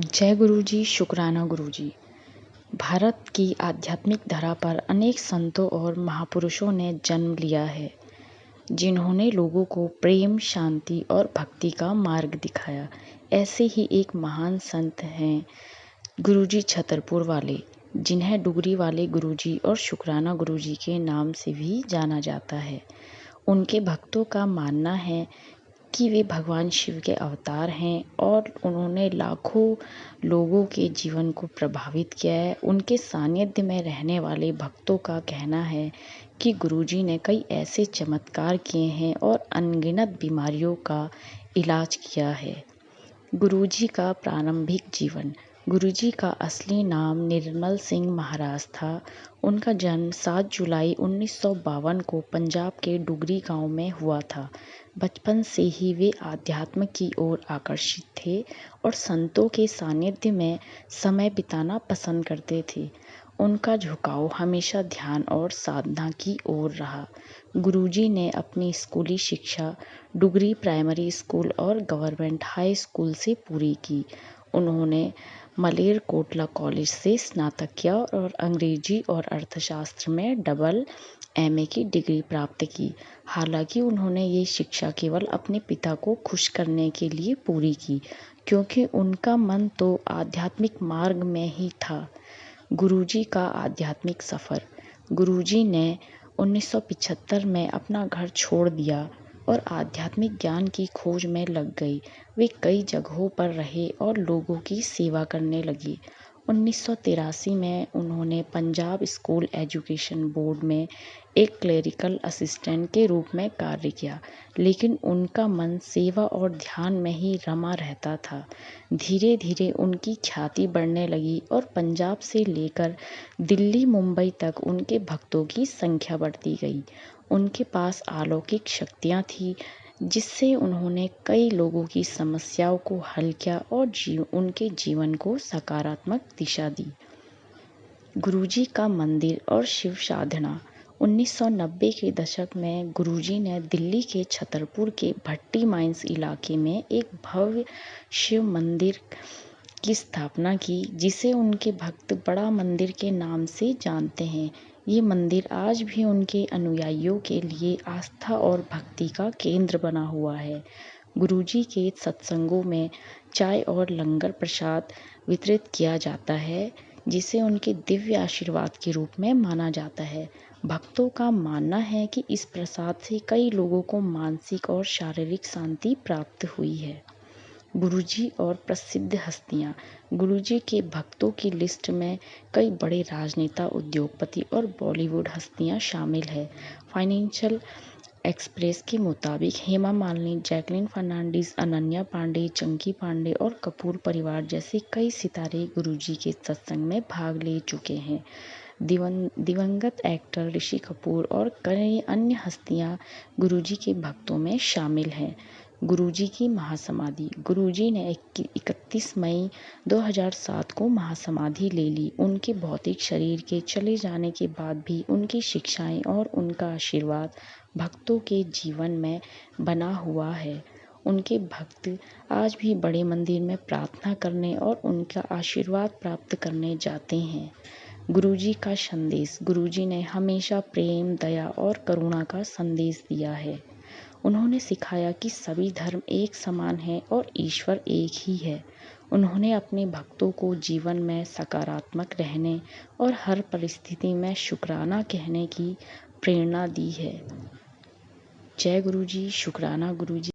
जय गुरु जी, शुक्राना गुरु जी। भारत की आध्यात्मिक धरा पर अनेक संतों और महापुरुषों ने जन्म लिया है, जिन्होंने लोगों को प्रेम, शांति और भक्ति का मार्ग दिखाया। ऐसे ही एक महान संत हैं गुरुजी छतरपुर वाले, जिन्हें डुगरी वाले गुरुजी और शुक्राना गुरुजी के नाम से भी जाना जाता है। उनके भक्तों का मानना है कि वे भगवान शिव के अवतार हैं और उन्होंने लाखों लोगों के जीवन को प्रभावित किया है। उनके सानिध्य में रहने वाले भक्तों का कहना है कि गुरुजी ने कई ऐसे चमत्कार किए हैं और अनगिनत बीमारियों का इलाज किया है। गुरुजी का प्रारंभिक जीवन। गुरुजी का असली नाम निर्मल सिंह महाराज था। उनका जन्म 7 जुलाई 1952 को पंजाब के डुगरी गांव में हुआ था। बचपन से ही वे आध्यात्म की ओर आकर्षित थे और संतों के सानिध्य में समय बिताना पसंद करते थे। उनका झुकाव हमेशा ध्यान और साधना की ओर रहा। गुरुजी ने अपनी स्कूली शिक्षा डुगरी प्राइमरी स्कूल और गवर्नमेंट हाई स्कूल से पूरी की। उन्होंने मलेरकोटला कॉलेज से स्नातक किया और अंग्रेजी और अर्थशास्त्र में डबल एमए की डिग्री प्राप्त की। हालांकि उन्होंने ये शिक्षा केवल अपने पिता को खुश करने के लिए पूरी की, क्योंकि उनका मन तो आध्यात्मिक मार्ग में ही था। गुरुजी का आध्यात्मिक सफ़र। गुरुजी ने 1975 में अपना घर छोड़ दिया और आध्यात्मिक ज्ञान की खोज में लग गई। वे कई जगहों पर रहे और लोगों की सेवा करने लगी। 1983 में उन्होंने पंजाब स्कूल एजुकेशन बोर्ड में एक क्लेरिकल असिस्टेंट के रूप में कार्य किया, लेकिन उनका मन सेवा और ध्यान में ही रमा रहता था। धीरे धीरे उनकी ख्याति बढ़ने लगी और पंजाब से लेकर दिल्ली, मुंबई तक उनके भक्तों की संख्या बढ़ती गई। उनके पास अलौकिक शक्तियाँ थीं, जिससे उन्होंने कई लोगों की समस्याओं को हल किया और उनके जीवन को सकारात्मक दिशा दी। गुरुजी का मंदिर और शिव साधना। 1990 के दशक में गुरुजी ने दिल्ली के छतरपुर के भट्टी माइंस इलाके में एक भव्य शिव मंदिर की स्थापना की, जिसे उनके भक्त बड़ा मंदिर के नाम से जानते हैं। ये मंदिर आज भी उनके अनुयायियों के लिए आस्था और भक्ति का केंद्र बना हुआ है। गुरुजी के सत्संगों में चाय और लंगर प्रसाद वितरित किया जाता है, जिसे उनके दिव्य आशीर्वाद के रूप में माना जाता है। भक्तों का मानना है कि इस प्रसाद से कई लोगों को मानसिक और शारीरिक शांति प्राप्त हुई है। गुरुजी और प्रसिद्ध हस्तियां। गुरुजी के भक्तों की लिस्ट में कई बड़े राजनेता, उद्योगपति और बॉलीवुड हस्तियां शामिल हैं। फाइनेंशियल एक्सप्रेस के मुताबिक हेमा मालिनी, जैकलीन फर्नांडीज, अनन्या पांडे, चंकी पांडे और कपूर परिवार जैसे कई सितारे गुरुजी के सत्संग में भाग ले चुके हैं। दिवंगत एक्टर ऋषि कपूर और कई अन्य हस्तियां गुरुजी के भक्तों में शामिल हैं। गुरुजी की महासमाधि। गुरुजी ने 31 मई 2007 को महासमाधि ले ली। उनके भौतिक शरीर के चले जाने के बाद भी उनकी शिक्षाएं और उनका आशीर्वाद भक्तों के जीवन में बना हुआ है। उनके भक्त आज भी बड़े मंदिर में प्रार्थना करने और उनका आशीर्वाद प्राप्त करने जाते हैं। गुरुजी का संदेश। गुरुजी ने हमेशा प्रेम, दया और करुणा का संदेश दिया है। उन्होंने सिखाया कि सभी धर्म एक समान हैं और ईश्वर एक ही है। उन्होंने अपने भक्तों को जीवन में सकारात्मक रहने और हर परिस्थिति में शुक्राना कहने की प्रेरणा दी है। जय गुरु जी, शुक्राना गुरु जी।